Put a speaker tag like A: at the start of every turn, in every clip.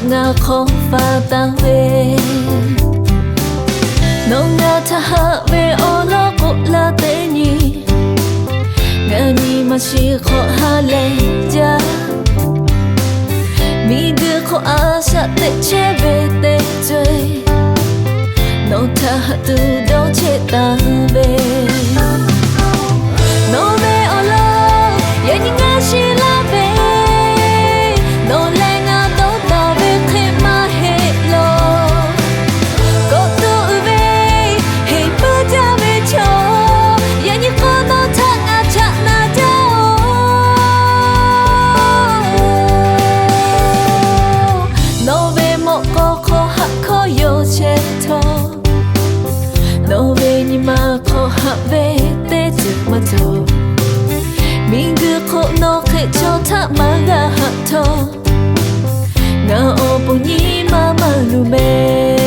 A: nga khó pha ta về no nga ta ha về ô lo cô la tê nhỉ nga ni mà chỉ khó ha lệ ja mi đưa khó a sa tê che về tê chơi no ta ha tu đâu che ta về no về ô lo ya ni nga chỉ la về no le nga đâu ta về khi mà hết lo có tu về hay bữa cha về cho ya ni có no ta nga cha na đâu no về một có khó hắc khó yêu chết thôi no về nhưng mà khó hắc về tết trước mà thôi mình cứ khổ nó khẽ cho thả mà gà hạt thô ngà ô bông nhí mà lù mê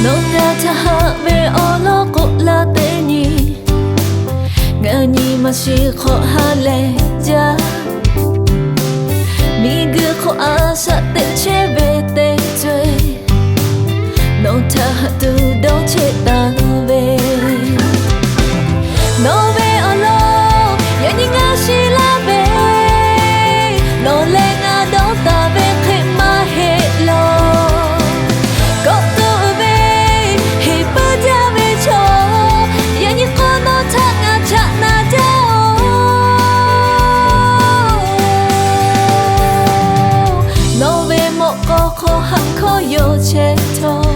A: nó ngà thả hạ về ô lo cô la tê nhỉ ngà nhỉ mà chỉ khó ha lệ ja mi gư khó a sa tê che về tê chơi nó thả hạ tu đâu che ta về nó về ô lo ya nhỉ ngà chỉ la về nó lệ ngà đâu ta về khi mà hết lo khó hắc khó yêu chết thôi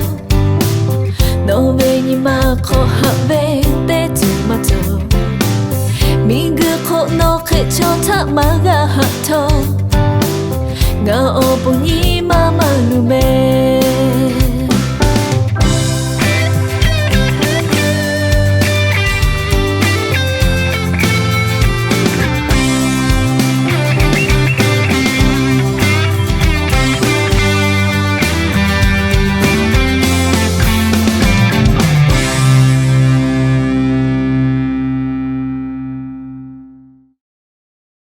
A: nó về nhưng mà khó hắc về tết từ mà thôi mình cứ khổ nó khẽ cho thả mà gà hạt thôi ngà ô